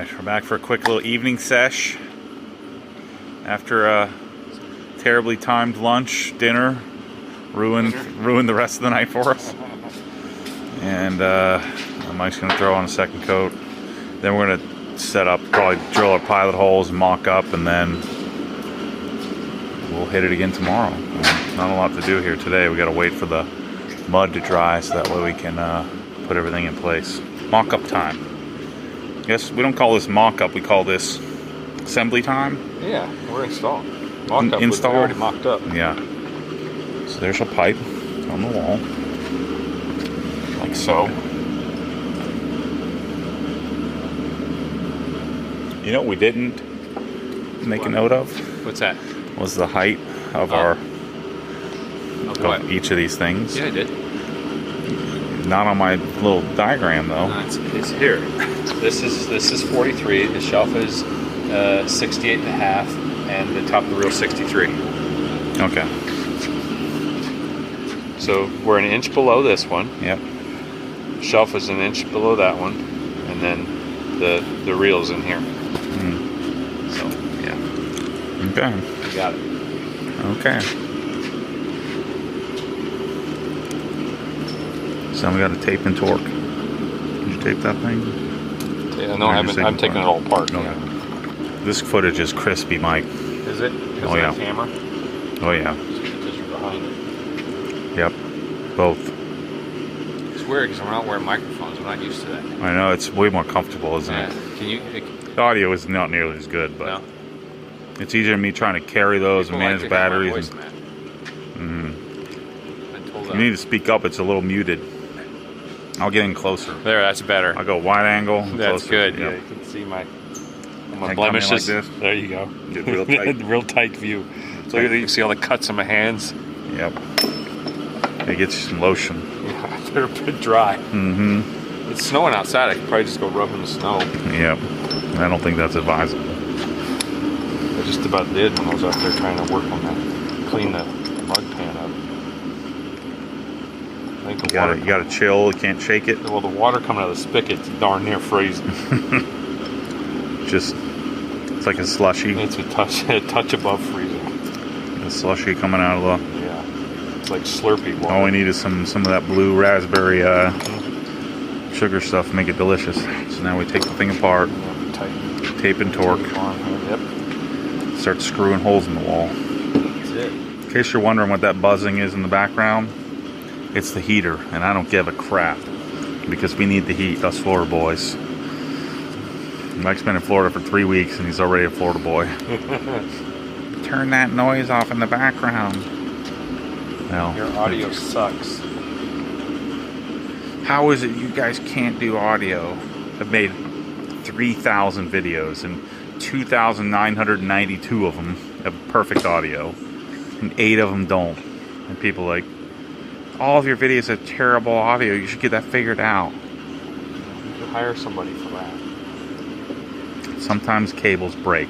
Alright, we're back for a quick little evening sesh. After a terribly timed lunch, dinner, ruined the rest of the night for us. And Mike's going to throw on a second coat. Then we're going to set up, probably drill our pilot holes, mock up, and then we'll hit it again tomorrow. Not a lot to do here today. We got to wait for the mud to dry so that way we can put everything in place. Mock up time. Yes, we don't call this mock up, we call this assembly time. Yeah, we're installing. Mock up, install. we already mocked up. Yeah. So there's a pipe on the wall. Like so. You know what we didn't make a note of? What's that? Was the height of of each of these things. Yeah, I did. Not on my little diagram though. It's here. This is 43. The shelf is 68 and a half, and the top of the reel 63. Okay. So we're an inch below this one. Yep. Shelf is an inch below that one, and then the reel's in here. So yeah. Okay. You got it. Okay. So we got a tape and torque. Did you tape that thing? Yeah, no, I'm taking it all apart. No. Yeah. This footage is crispy, Mike. Is it? Oh yeah. Camera? Oh yeah. Because you're behind it. Yep. Both. It's weird because we're not wearing microphones. We're not used to that. I know, it's way more comfortable, isn't it? Can you? The audio is not nearly as good, but No. it's easier than me trying to carry those and manage batteries. You need to speak up. It's a little muted. I'll get in closer. There, that's better. I'll go wide angle. That's closer. good. Yep. Yeah, you can see my Like blemishes. this. There you go. Get real tight. Real tight view. So you can see all the cuts on my hands. Yep. It gets you some lotion. Yeah, they're a bit dry. Mm-hmm. It's snowing outside. I could probably just go rub in the snow. Yep. I don't think that's advisable. I just about did when I was out there trying to work on that, clean the mud pan up. I think You gotta chill. You can't shake it. Well, the water coming out of the spigot's darn near freezing. It's like a slushy. It's a touch above freezing. A slushy coming out of the. Yeah, it's like Slurpee water. All we need is some of that blue raspberry sugar stuff to make it delicious. So now we take the thing apart, tape and torque, Yep. start screwing holes in the wall. That's it. In case you're wondering what that buzzing is in the background, it's the heater, and I don't give a crap because we need the heat, us Florida boys. Mike's been in Florida for 3 weeks and he's already a Florida boy. Turn that noise off in the background. Well, Your audio sucks. how is it you guys can't do audio? I've made 3,000 videos and 2,992 of them have perfect audio, and 8 of them don't. And people are like, all of your videos have terrible audio. You should get that figured out. You should hire somebody for that. Sometimes cables break.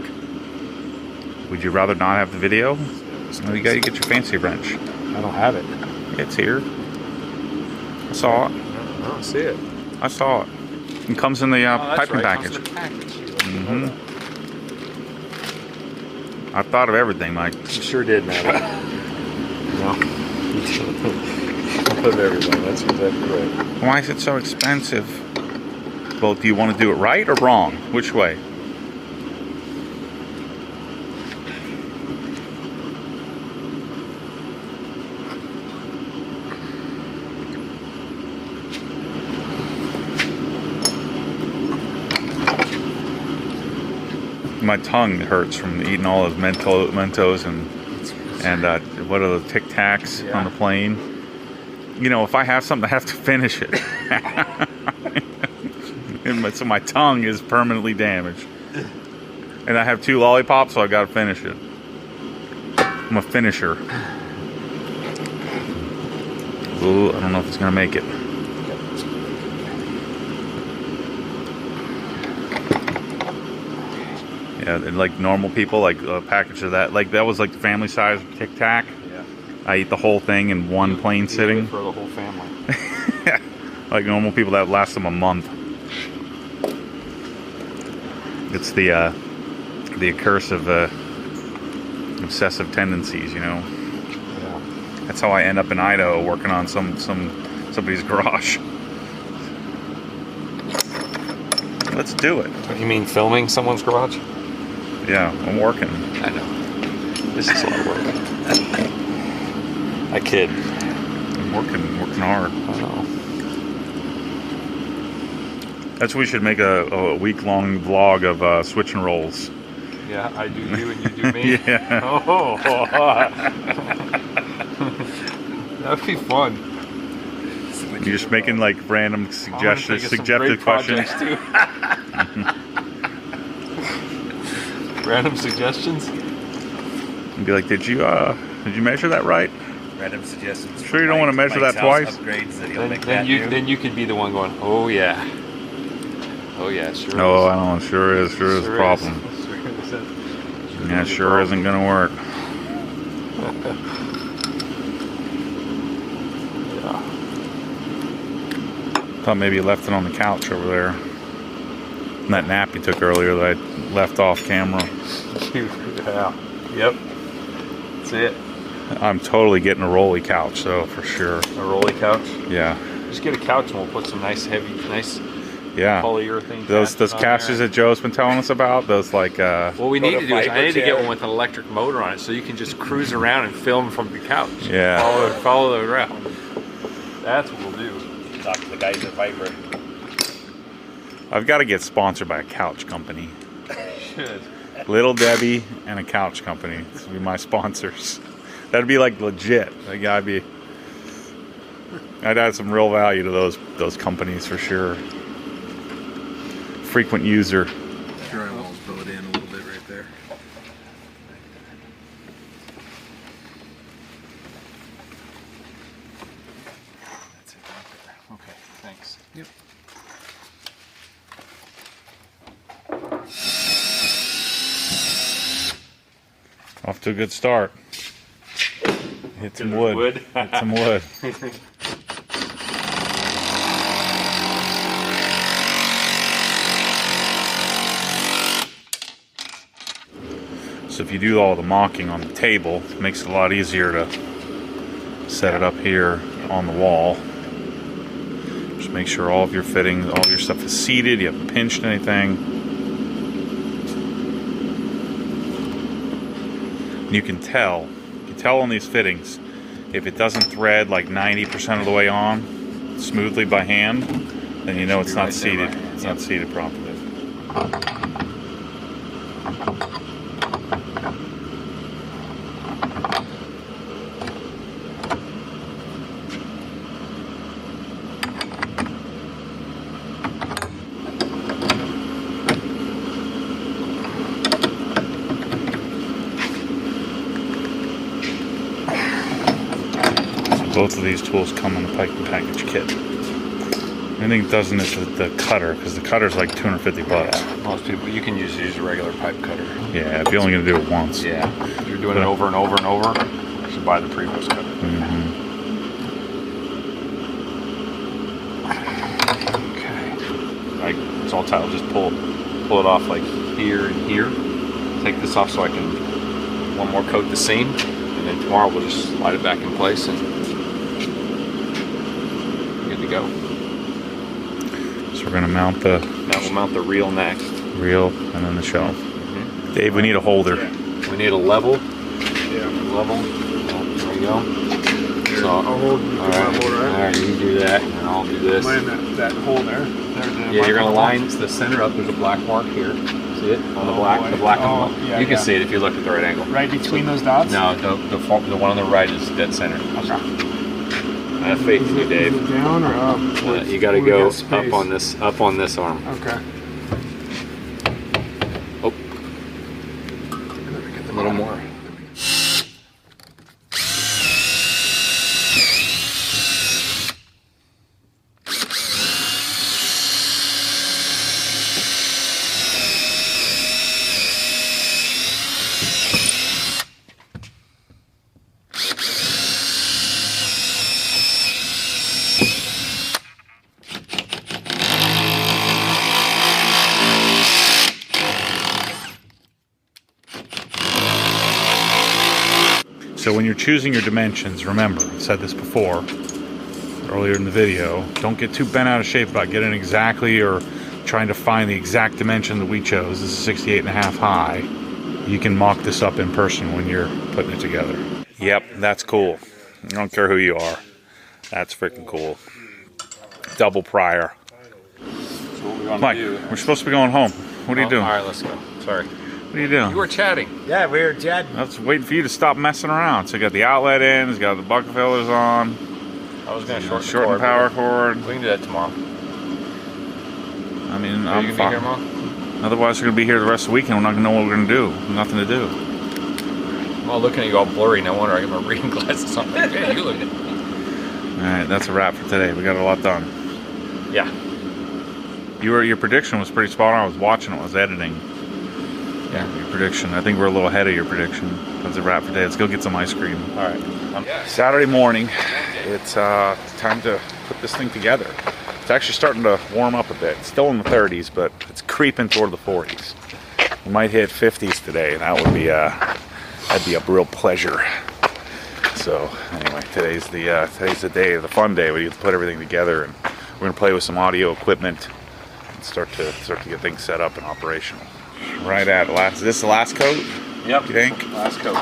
Would you rather not have the video? Well, you gotta get your fancy wrench. I don't have it. It's here. I saw it. I don't see it. I saw it. It comes in the piping package. Mm-hmm. I thought of everything, Mike. You sure did, man. No. Of everything. That's exactly right. Why is it so expensive? Well, do you want to do it right or wrong? Which way? My tongue hurts from eating all those Mentos and what are the Tic Tacs on the plane. You know, if I have something, I have to finish it. So my tongue is permanently damaged. And I have 2 lollipops, so I gotta finish it. I'm a finisher. Ooh, I don't know if it's gonna make it. Yeah, and like normal people, like a package of that. Like that was like the family size Tic Tac. Yeah. I eat the whole thing in one plain sitting. For the whole family. Like normal people, that lasts them a month. It's the curse of obsessive tendencies, you know. Yeah. That's how I end up in Idaho working on somebody's garage. Let's do it. What, you mean filming someone's garage? Yeah, I'm working. I know. This is a lot of work. I kid. I'm working hard. I know. That's what we should make a week-long vlog of switching roles. Yeah, I do you and you do me. Yeah. Oh, that'd be fun. You're just making like random suggested questions. Too. Random suggestions. And be like, did you measure that right? Random suggestions. Sure you don't want to measure that twice? Upgrades that he'll make that Then you could be the one going, oh yeah. Oh yeah, sure. Oh, I don't know. Sure is a problem. Yeah, sure isn't gonna work. Yeah. Thought maybe you left it on the couch over there. And that nap you took earlier that I left off camera. Yeah. Yep. That's it. I'm totally getting a rolly couch, though, for sure. A rolly couch. Yeah. Just get a couch and we'll put some nice Yeah. polyurethane. Those couches that Joe's been telling us about, those like What we need to do is I need to chair. get one with an electric motor on it, so you can just cruise around and film from the couch. Yeah. Follow it around. That's what we'll do. Talk to the guys at Viper. I've got to get sponsored by a couch company. Should. Little Debbie and a couch company. This will be my sponsors. That'd be like legit. I'd add some real value to those companies for sure. Frequent user. Drywall's bowed in a little bit right there. That's it right there. Okay, thanks. Yep. Off to a good start. Hit some wood. Hit some wood. So if you do all the mocking on the table, it makes it a lot easier to set it up here on the wall. Just make sure all of your fittings, all of your stuff is seated, you haven't pinched anything. You can tell on these fittings, if it doesn't thread like 90% of the way on smoothly by hand, then you know it's not seated. It's not seated properly. Both of these tools come in the Pike and Package kit. I think it doesn't is the cutter, because the cutter's like $250. Yeah, most people, you can use a regular pipe cutter. Yeah, if you're only going to do it once. Yeah, if you're doing it over and over and over, you should buy the previous cutter. Okay. It's all tight. I'll just pull it off like here and here. Take this off so I can one more coat the seam, and then tomorrow we'll just slide it back in place and good to go. So we're going to mount the Now we'll mount the reel next. reel and then the shelf. Dave, we need a holder. We need a level. Yeah. Level. Oh, there we go. So, I'll hold you all right. all right. All right, you do that, and I'll do this. Mine that hole there. Yeah, you're gonna line the center up. There's a black mark here. See it on the black? boy. The black. Oh, yeah, you can yeah. see it if you look at the right angle. Right between those dots? No, the one on the right is dead center. Okay. I have faith in you, Dave. Is it down or up? You got to We go got space. up on this arm. Okay. Oh, a little more. So when you're choosing your dimensions, remember, I've said this before, earlier in the video, don't get too bent out of shape about getting exactly or trying to find the exact dimension that we chose. This is 68.5 high. You can mock this up in person when you're putting it together. Yep, that's cool. I don't care who you are. That's freaking cool. Double prior. Mike, we're supposed to be going home. What are you doing? All right, let's go. Sorry. What are you doing? You were chatting. Yeah, we were chatting. I was waiting for you to stop messing around. So you got the outlet in, it's got the bucket fillers on. I was going to shorten Shorten the power cord. cord. We can do that tomorrow. I mean, Are you I'm going to be here fine. tomorrow? Otherwise, we're going to be here the rest of the weekend. We're not going to know what we're going to do. Nothing to do. Well, looking at you all blurry, no wonder I got my reading glasses on. Yeah, you look. Alright, that's a wrap for today. We got a lot done. Yeah. Your prediction was pretty spot on. I was watching it, I was editing. Yeah. Your prediction. I think we're a little ahead of your prediction. That's a wrap for today. Let's go get some ice cream. All right. Saturday morning. It's time to put this thing together. It's actually starting to warm up a bit. It's still in the 30s, but it's creeping toward the 40s. We might hit 50s today. That would be that'd be a real pleasure. So anyway, today's the day, the fun day. We get to put everything together, and we're gonna play with some audio equipment and start to get things set up and operational. Right at last. Is this the last coat? Yep. You think? Last coat.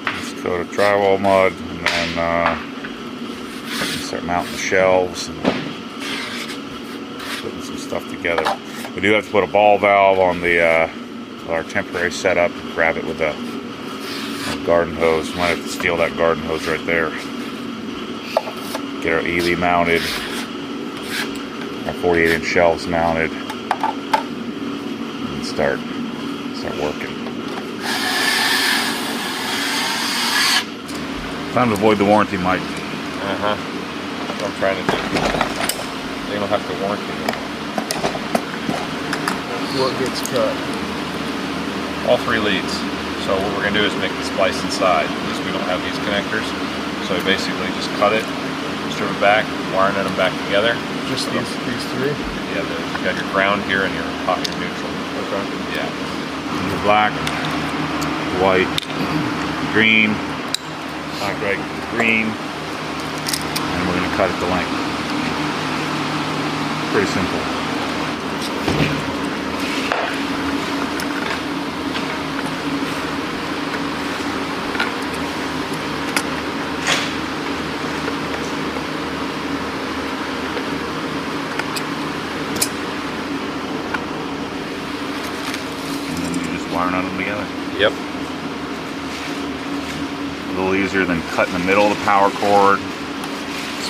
Let's coat of drywall mud, and then start mounting the shelves and putting some stuff together. We do have to put a ball valve on the our temporary setup. Grab it with a garden hose. Might have to steal that garden hose right there. Get our Ely mounted, our 48-inch shelves mounted, and start working. Time to avoid the warranty, Mike. Uh-huh. That's what I'm trying to do. They don't have to warranty them. What gets cut? All 3 leads. So what we're going to do is make the splice inside because we don't have these connectors. So basically just cut it, strip it back, wiring them back together. Just these 3? Yeah, you got your ground here and your hot and neutral. Okay. Yeah. Your black, white, green, black, white, green, and we're going to cut it to length. Pretty simple. Wiring them together. Yep. A little easier than cutting the middle of the power cord,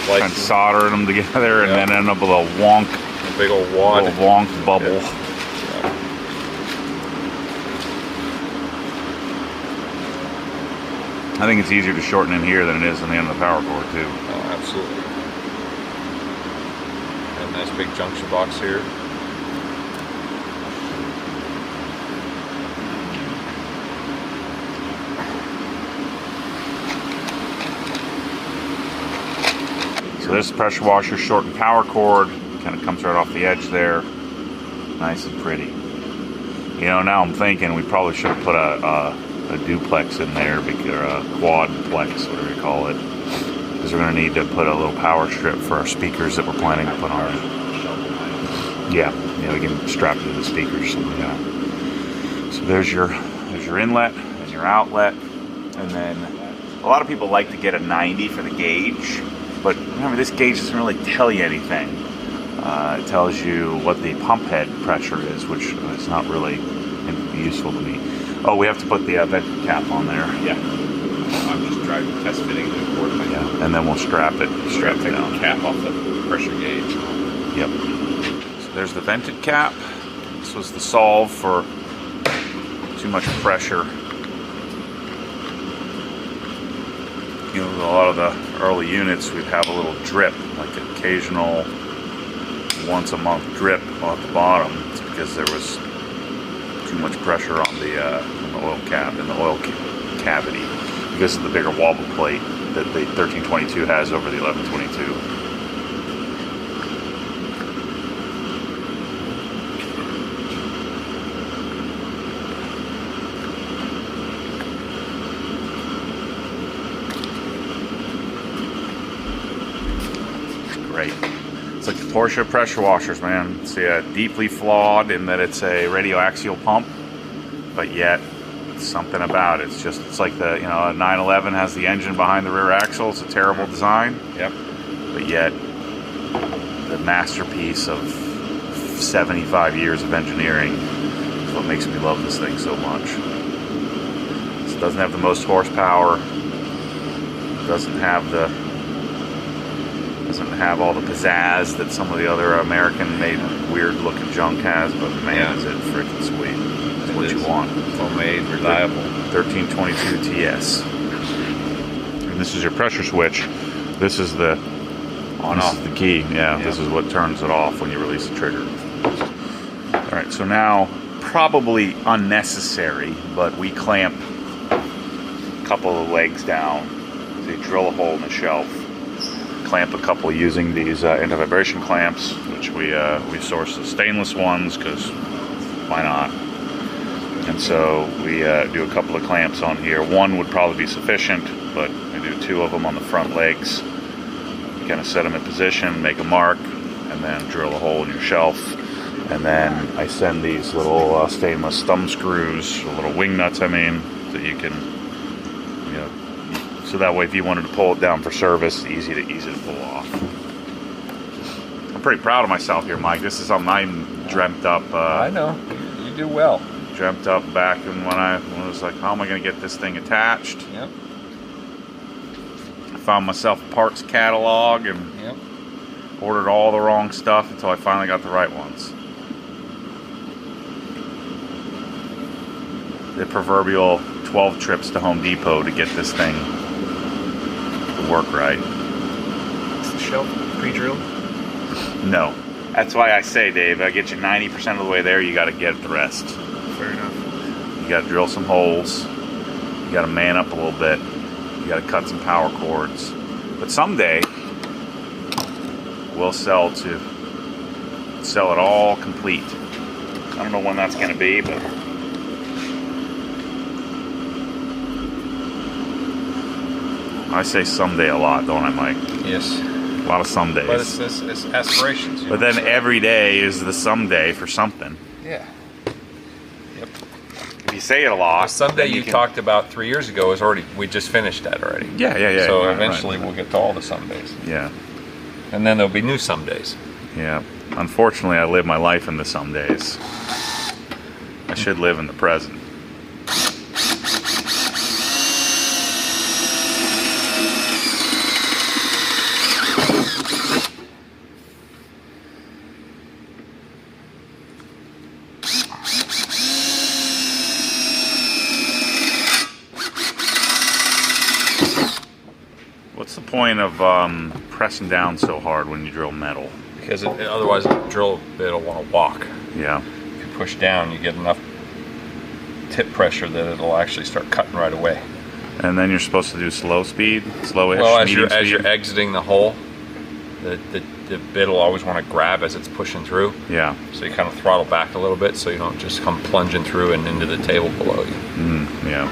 kind of soldering them together, and then end up with a wonk, a big old wad, little wonk bubble. Yeah. I think it's easier to shorten in here than it is on the end of the power cord too. Oh, absolutely. And nice big junction box here. So this pressure washer, shortened power cord, kind of comes right off the edge there. Nice and pretty. You know, now I'm thinking we probably should have put a duplex in there, or a quadplex, whatever you call it. Because we're going to need to put a little power strip for our speakers that we're planning to put on. Yeah, we can strap it to the speakers. Yeah. So there's your inlet and your outlet. And then a lot of people like to get a 90 for the gauge. But remember, this gauge doesn't really tell you anything. It tells you what the pump head pressure is, which is not really useful to me. Oh, we have to put the vented cap on there. Yeah. I'm just driving test fitting the cord. Yeah, and then we'll strap it down. The cap off the pressure gauge. Yep. So there's the vented cap. This was the solve for too much pressure. You know, a lot of the early units, we'd have a little drip, like an occasional once a month drip on the bottom. It's because there was too much pressure on the oil cap, in the oil cavity, because of the bigger wobble plate that the 1322 has over the 1122. great. It's like the Porsche pressure washers, man. It's deeply flawed in that it's a radioaxial pump, but yet something about it. It's like the, you know, a 911 has the engine behind the rear axle. It's a terrible design. Yep. But yet the masterpiece of 75 years of engineering is what makes me love this thing so much. It doesn't have the most horsepower. Doesn't have all the pizzazz that some of the other American-made weird-looking junk has, but man, is it freaking sweet. It's what you want. Homemade, reliable. 1322 TS. And this is your pressure switch. This is the on-off. This is the key. Yeah, this is what turns it off when you release the trigger. All right, so now, probably unnecessary, but we clamp a couple of legs down. They drill a hole in the shelf. Clamp a couple using these anti-vibration clamps, which we source the stainless ones because why not? And so we do a couple of clamps on here. One would probably be sufficient, but we do 2 of them on the front legs. You kind of set them in position, make a mark, and then drill a hole in your shelf. And then I send these little stainless thumb screws, or little wing nuts, I mean, that you can, you know, so that way if you wanted to pull it down for service, easy to pull off. I'm pretty proud of myself here, Mike. This is something I dreamt up. I know. You do well. Dreamt up back when I was like, how am I going to get this thing attached? Yep. I found myself a parts catalog and ordered all the wrong stuff until I finally got the right ones. The proverbial 12 trips to Home Depot to get this thing to work right. Is the shelf pre-drilled? No. That's why I say, Dave, I get you 90% of the way there, you got to get the rest. Fair enough. You got to drill some holes. You got to man up a little bit. You got to cut some power cords. But someday, we'll sell it all complete. I don't know when that's going to be, but I say someday a lot, don't I, Mike? Yes. A lot of somedays. But it's aspirations. But then every day is the someday for something. Yeah. Yep. If you say it a lot. The someday you talked about 3 years ago is already, we just finished that already. Yeah. So right, eventually we'll get to all the somedays. Yeah. And then there'll be new somedays. Yeah. Unfortunately, I live my life in the somedays. I should live in the present. What's the point of pressing down so hard when you drill metal? Because otherwise the drill bit will want to walk. Yeah. If you push down, you get enough tip pressure that it'll actually start cutting right away. And then you're supposed to do slow speed, slowish. Well, as medium you're speed? exiting the hole, the bit will always want to grab as it's pushing through. Yeah. So you kind of throttle back a little bit so you don't just come plunging through and into the table below you. Yeah.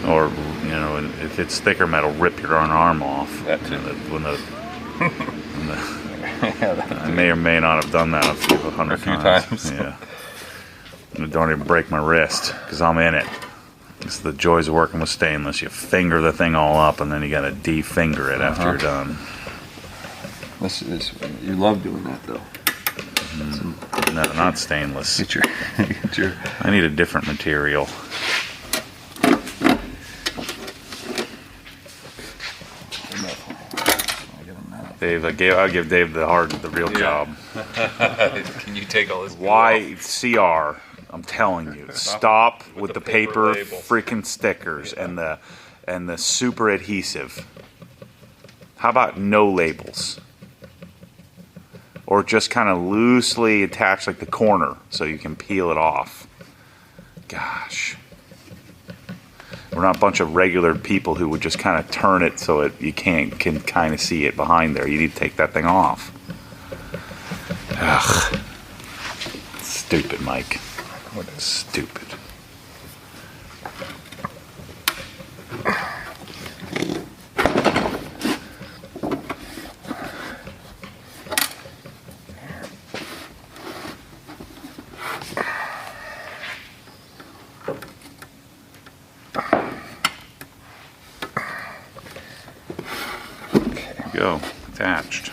Or, you know, if it's thicker metal, rip your own arm off. That too. I may or may not have done that a few times. Yeah. And don't even break my wrist because I'm in it. It's the joys of working with stainless. You finger the thing all up and then you got to de-finger it after you're done. You love doing that though. No, not stainless. Get your. I need a different material. Dave, I'll give Dave the real job. Can you take all this? Why CR? I'm telling you, stop with the paper freaking stickers and the super adhesive. How about no labels? Or just kind of loosely attach like the corner so you can peel it off. Gosh. We're not a bunch of regular people who would just kind of turn it so you can kind of see it behind there. You need to take that thing off. Ugh. Stupid, Mike. What is stupid? go, attached.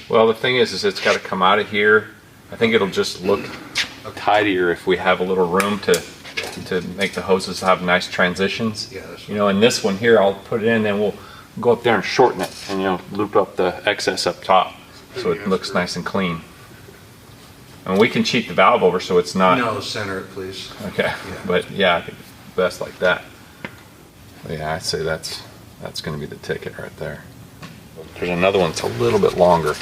Well, the thing is it's got to come out of here. I think it'll just look tidier if we have a little room to make the hoses have nice transitions. Yeah, you know, and this one here, I'll put it in, and we'll go up there and shorten it, and you know, loop up the excess up top, so it looks nice and clean. And we can cheat the valve over so it's not. No, center it, please. Okay, Yeah. but yeah, I think it's best like that. But yeah, I'd say that's going to be the ticket right there. There's another one that's a little bit longer.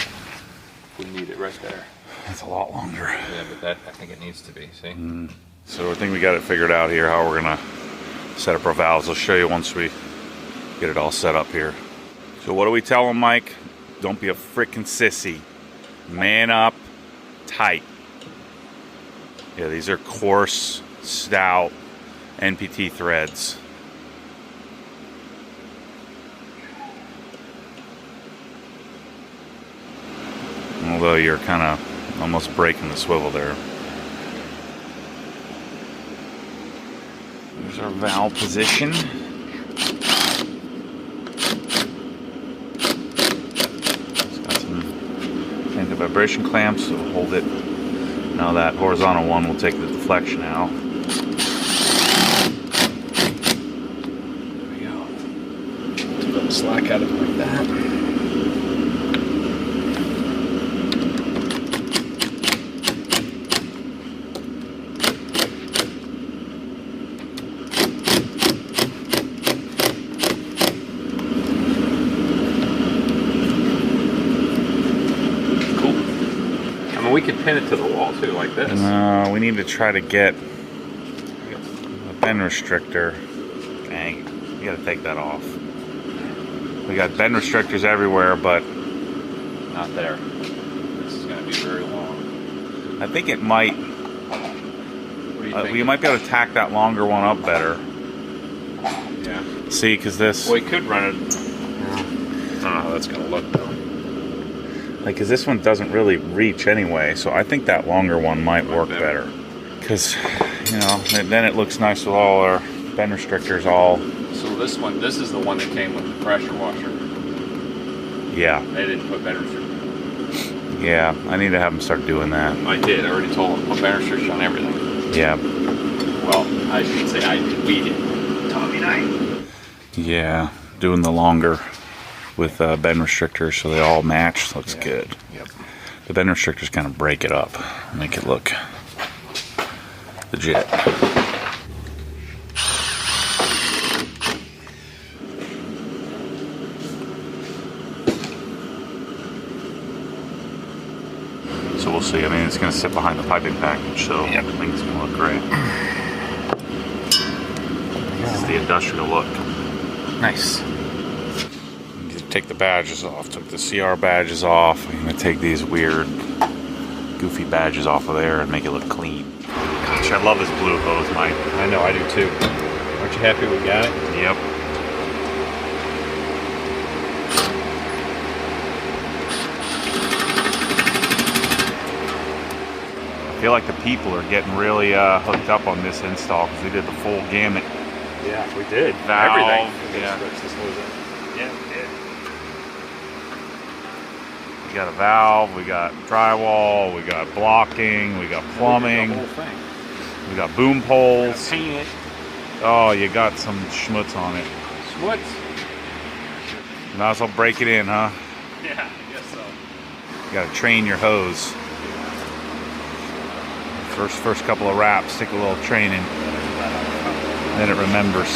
We need it right there. That's a lot longer. Yeah, but that, I think it needs to be, see? So I think we got it figured out here, how we're gonna set up our valves. I'll show you once we get it all set up here. So what do we tell them, Mike? Don't be a freaking sissy. Man up tight. Yeah, these are coarse, stout NPT threads. Although you're kind of almost breaking the swivel there. There's our valve position. It's got some anti-vibration clamps, so we'll hold it. Now that horizontal one will take the deflection out. There we go. Take a little slack out of it like that. We could pin it to the wall too, like this. No, we need to try to get a bend restrictor. Dang, you gotta take that off. We got bend restrictors everywhere, but not there. This is gonna be very long. I think it might. What do you think? We might be able to tack that longer one up better. Yeah. See, because this. Well, we could run it. I don't know how that's gonna look though. Like, because this one doesn't really reach anyway, so I think that longer one might work better. Because, you know, then it looks nice with all our bend restrictors all. So this is the one that came with the pressure washer. Yeah. They didn't put bend restrictors. Yeah, I need to have them start doing that. I did. I already told them put bend restrictors on everything. Yeah. Well, I should say I did. We did. Tommy and I. Yeah, doing the longer with bend restrictors so they all match. Looks good. Yep. The bend restrictors kind of break it up, make it look legit. So we'll see. I mean, it's going to sit behind the piping package, so I think it's going to look great. This is the industrial look. Nice. Take the badges off. Took the CR badges off. I'm gonna take these weird, goofy badges off of there and make it look clean. Gosh, I love this blue hose, Mike. I know, I do too. Aren't you happy we got it? Yep. I feel like the people are getting really hooked up on this install because we did the full gamut. Yeah, we did. Valve, Everything. yeah. Yeah, we did. We got a valve, we got drywall, we got blocking, we got plumbing, The whole thing. we got boom poles. Paint it. Oh, you got some schmutz on it. Schmutz. Might as well break it in, huh? Yeah, I guess so. You gotta train your hose. First couple of wraps, take a little training. Then it remembers.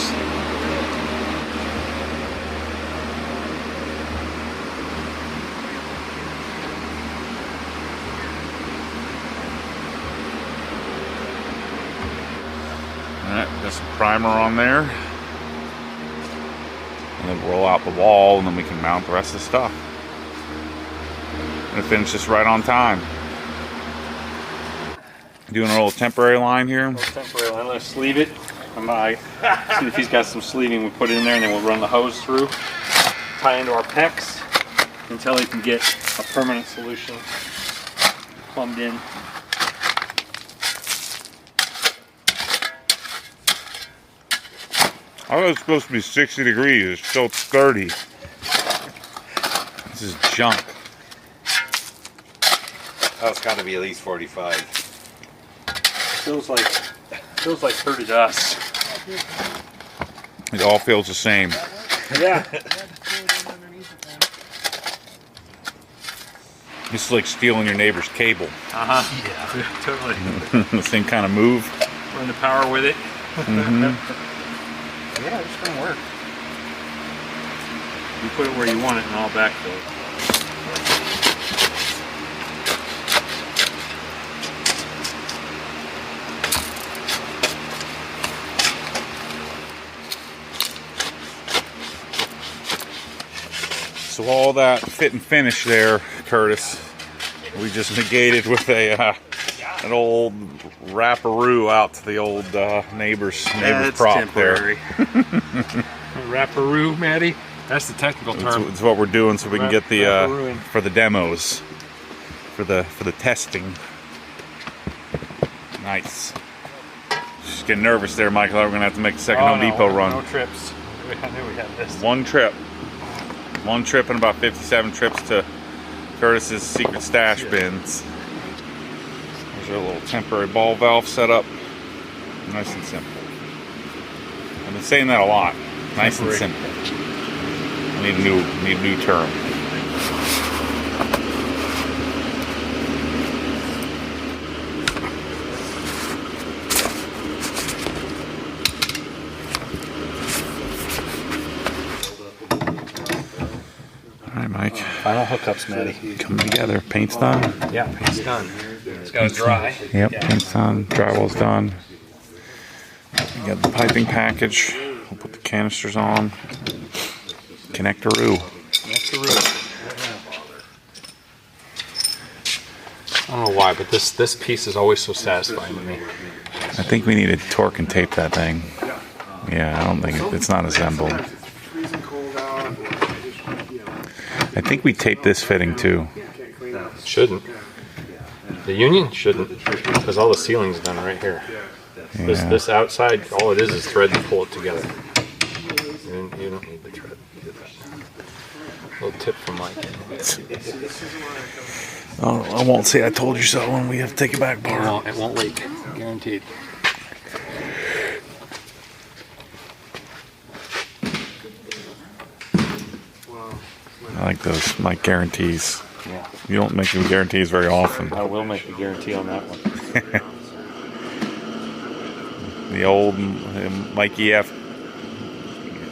Alright, got some primer on there. And then roll out the wall, and then we can mount the rest of the stuff. Gonna finish this right on time. Doing a little temporary line here. Temporary line. Let's sleeve it. See if he's got some sleeving. We put it in there, and then we'll run the hose through, tie into our pecs until he can get a permanent solution plumbed in. I thought it was supposed to be 60 degrees. It's still 30. This is junk. Oh, it's got to be at least 45. Feels like 30 to us. It all feels the same. Yeah. This is like stealing your neighbor's cable. Yeah, totally. The same kind of move. Run the power with it. Yeah, it's going to work. You put it where you want it, and I'll backfill it. So all that fit and finish there, Curtis, we just negated with an old wraparoo out to the old neighbor's prop temporary. there. Wraparoo, Maddie? That's the technical term. It's what we're doing so we can get the Wraparooing. for the demos, for the testing. Nice. Just getting nervous there, Michael. We're gonna have to make the second Home Depot run. No trips. I knew we had this. One trip and about 57 trips to Curtis's secret stash bins. There's our little temporary ball valve setup. Nice and simple. I've been saying that a lot. Nice and simple. I need a new term. Alright, Mike. Final hookups, Maddie. Coming together. Paint's done. Yeah, paint's done. It's got to dry. Yep, paint's done. Drywall's done. We got the piping package. We'll put the canisters on. Connectoroo. I don't know why, but this piece is always so satisfying to me. I think we need to torque and tape that thing. Yeah, I don't think it's not assembled. I think we taped this fitting too. Shouldn't. The union shouldn't, because all the sealing's done right here. Yeah. This outside, all it is thread to pull it together. You don't need the thread. Little tip from Mike. Oh, I won't say I told you so when we have to take it back, bar. It won't leak, guaranteed. I like those, Mike guarantees. Yeah. You don't make them guarantees very often. I will make a guarantee on that one. The old Mikey F.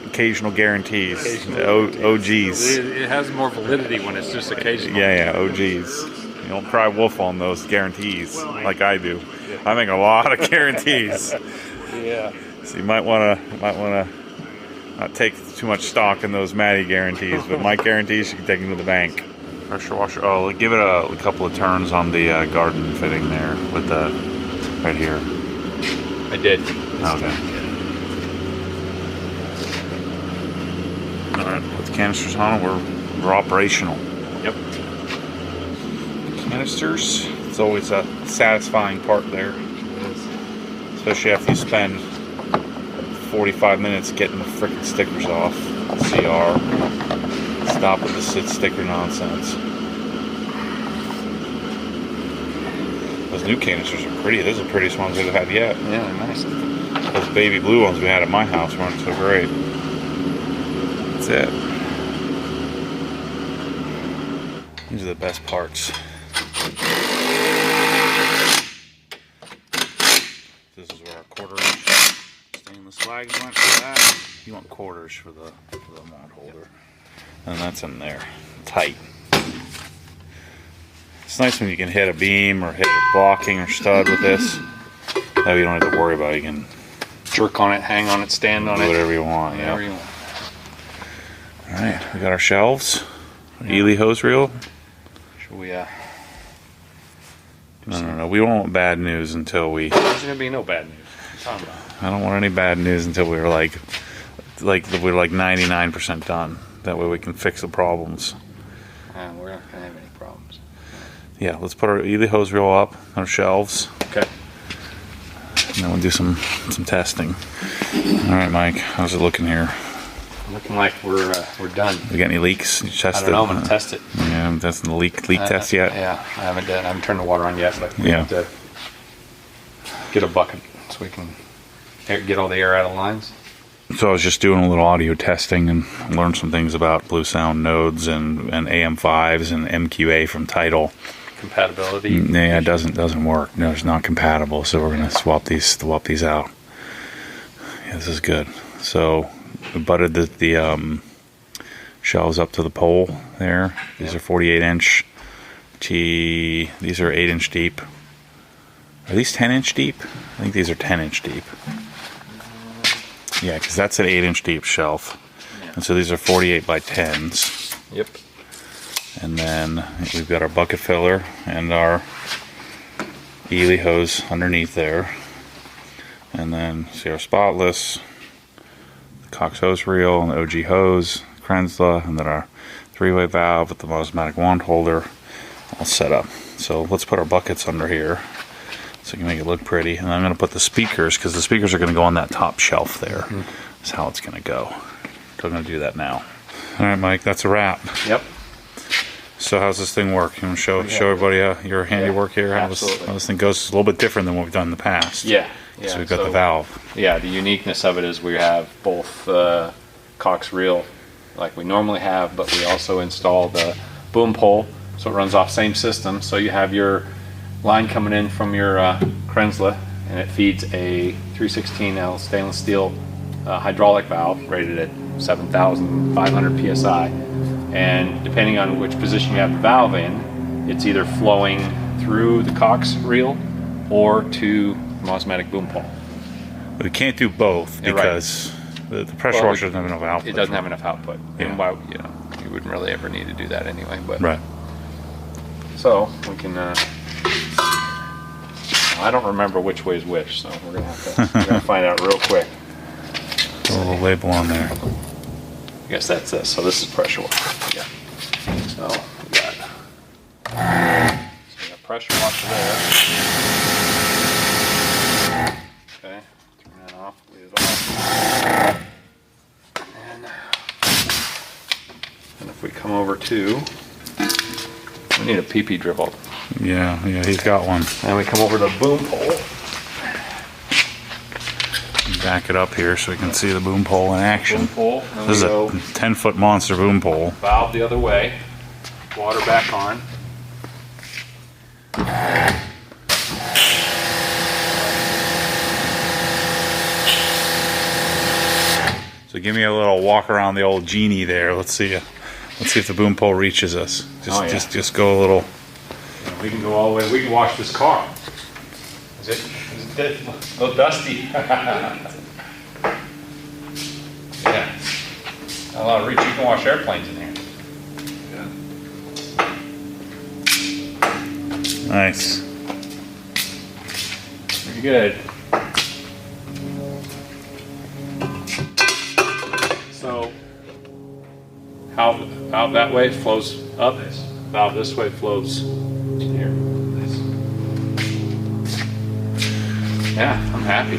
Occasional guarantees. OGs. It has more validity when it's just occasional. Yeah, OGs. You don't cry wolf on those guarantees like I do. I make a lot of guarantees. Yeah. So you might want to not take too much stock in those Matty guarantees, but my guarantees you can take them to the bank. Pressure washer. Oh, give it a couple of turns on the garden fitting there with the right here. I did. Okay. All right, put the canisters on. We're operational. Yep. Canisters. It's always a satisfying part there, especially after you spend 45 minutes getting the frickin' stickers off. CR. Stop with the sit sticker nonsense. Those new canisters are pretty. Those are the prettiest ones we've had yet. Yeah, they're nice. Those baby blue ones we had at my house weren't so great. That's it. These are the best parts. This is where our quarter-inch stainless flags went for that. You want quarters for the mount holder. And that's in there. Tight. It's nice when you can hit a beam or hit a blocking or stud with this. That you don't have to worry about. You can Jerk on it, hang on it, stand on do it. whatever you want. Whatever Yeah. you want. Alright, we got our shelves. Ely hose reel. Should we? No. We won't want bad news until we. There's gonna be no bad news. What are you talking about? I don't want any bad news until we're like we're like 99% done. That way we can fix the problems. We're not gonna have any problems. Yeah, let's put our Ely hose reel up on our shelves. Okay. And then we'll do some testing. All right, Mike, how's it looking here? Looking like we're done. We got any leaks? You I tested? don't know. I'm gonna test it. Yeah, I haven't tested the leak test yet. Yeah, I haven't turned the water on yet, but we Yeah. have to get a bucket so we can get all the air out of the lines. So I was just doing a little audio testing and learned some things about Blue Sound nodes and AM5s and MQA from Tidal. Compatibility. Yeah, it doesn't work. No, it's not compatible. So we're gonna swap these out. Yeah, this is good. So we butted the shelves up to the pole there. These are 48-inch. These are 8-inch deep. Are these 10-inch deep? I think these are 10-inch deep. Yeah, because that's an 8-inch deep shelf. Yeah. And so these are 48 by 10s. Yep. And then we've got our bucket filler and our Ely hose underneath there. And then see our spotless, the Cox hose reel and the OG hose, Kranzle, and then our 3-way valve with the automatic wand holder all set up. So let's put our buckets under here so we can make it look pretty. And I'm going to put the speakers, because the speakers are going to go on that top shelf there. That's how it's going to go. So I'm going to do that now. All right, Mike, that's a wrap. Yep. So how's this thing work? You want to show everybody your handiwork here? How this thing goes? It's a little bit different than what we've done in the past. Yeah. So we've got the valve. Yeah, the uniqueness of it is we have both Cox reel like we normally have, but we also install the boom pole, so it runs off same system. So you have your line coming in from your Kranzle, and it feeds a 316L stainless steel hydraulic valve rated at 7,500 psi. And depending on which position you have the valve in, it's either flowing through the Cox reel or to the automatic boom pole. But it can't do both because the pressure washer doesn't have enough output. It doesn't have enough output. Yeah. And why, you wouldn't really ever need to do that anyway. But Right. So we can. I don't remember which way is which, so we're gonna find out real quick. Put a little label on there. I guess that's this. So this is pressure washer. Yeah. So we got pressure washer there. Okay. Turn that off. Leave it off. And if we come over to, we need a PP dribble. Yeah, he's got one. And we come over to the boom pole. Back it up here so we can see the boom pole in action. Boom pole. And This is we a go 10-foot monster boom pole. valve the other way. Water back on. So give me a little walk around the old genie there. Let's see if the boom pole reaches us. Just go a little. We can go all the way. We can wash this car. Is it a little dusty? Yeah. Not a lot of reach. You can wash airplanes in here. Nice. Pretty good. So, valve that way flows up. Valve this way flows here. Yeah, I'm happy.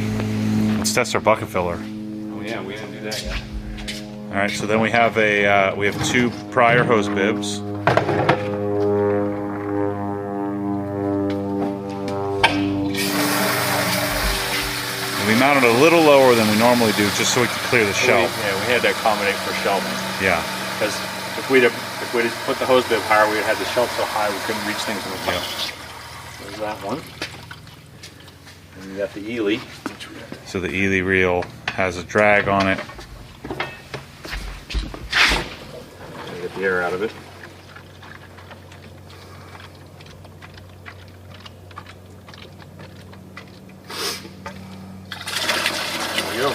Let's test our bucket filler. Oh yeah, we didn't do that yet. All right. So then we have two prior hose bibs. And we mounted a little lower than we normally do, just so we can clear the shelf. We had to accommodate for shelving. Yeah. Because if we'd put the hose bib higher, we'd have the shelf so high we couldn't reach things in the front. There's that one. And we got the Ely. So the Ely reel has a drag on it. Get the air out of it. There we go.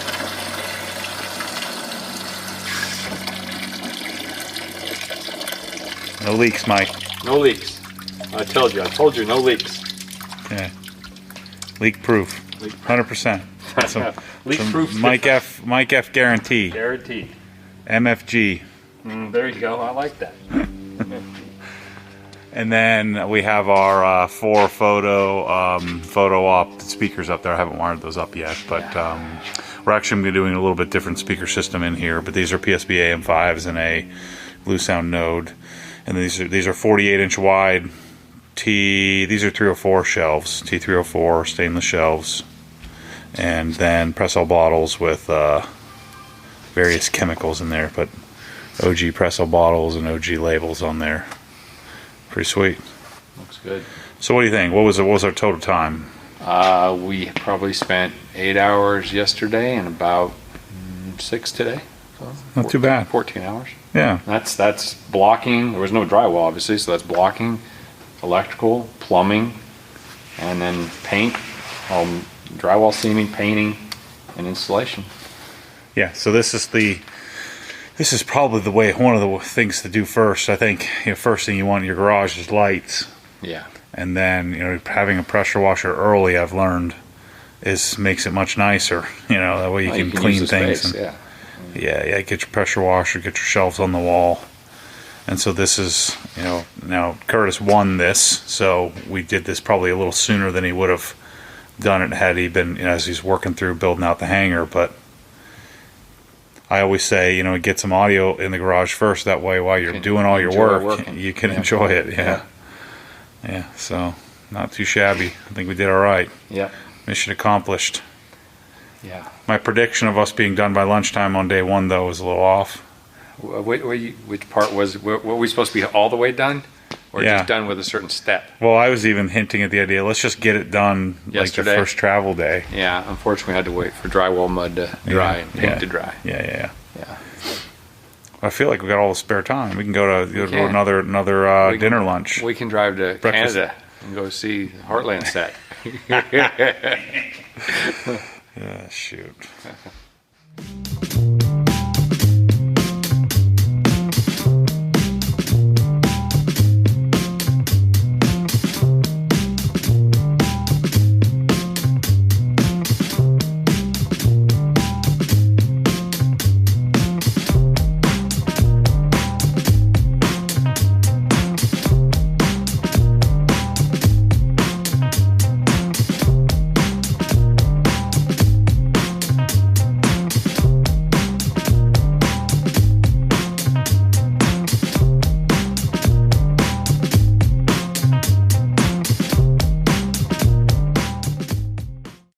No leaks, Mike. No leaks. I told you, no leaks. Yeah. Leak proof. 100%. Leak proof. Mike F guarantee. Guaranteed. MFG. There you go. I like that. And then we have our 4 photo op speakers up there. I haven't wired those up yet, but we're actually going to be doing a little bit different speaker system in here. But these are PSB AM5s and a Blue Sound Node, and these are 48-inch wide. These are 304 shelves, T304 stainless shelves, and then Press-L bottles with various chemicals in there. But OG Press-L bottles and OG labels on there. Pretty sweet. Looks good. So what do you think? What was our total time? We probably spent 8 hours yesterday and about 6 today. So Not too bad. 14 hours. Yeah. That's blocking. There was no drywall, obviously, so that's blocking, electrical, plumbing, and then paint, drywall seaming, painting, and installation. Yeah. So this is probably one of the things to do first. I think first thing you want in your garage is lights. Yeah. And then having a pressure washer early, I've learned, makes it much nicer. That way you can clean use the things. space, Yeah. Get your pressure washer, get your shelves on the wall. And so this is, now Curtis won this, so we did this probably a little sooner than he would have done it had he been, as he's working through building out the hangar. But I always say, get some audio in the garage first. That way, while you're doing all your work, you can enjoy it. Yeah. So not too shabby. I think we did all right. Yeah. Mission accomplished. Yeah. My prediction of us being done by lunchtime on day 1, though, was a little off. Which part were we supposed to be all the way done, or Yeah. just done with a certain step? Well, I was even hinting at the idea, let's just get it done Yesterday? like the first travel day. Yeah. Unfortunately, we had to wait for drywall mud to dry and paint to dry. Yeah. Yeah. I feel like we got all the spare time. We can go to can. another dinner lunch. We can drive to Breakfast. Canada and go see Heartland set. Shoot.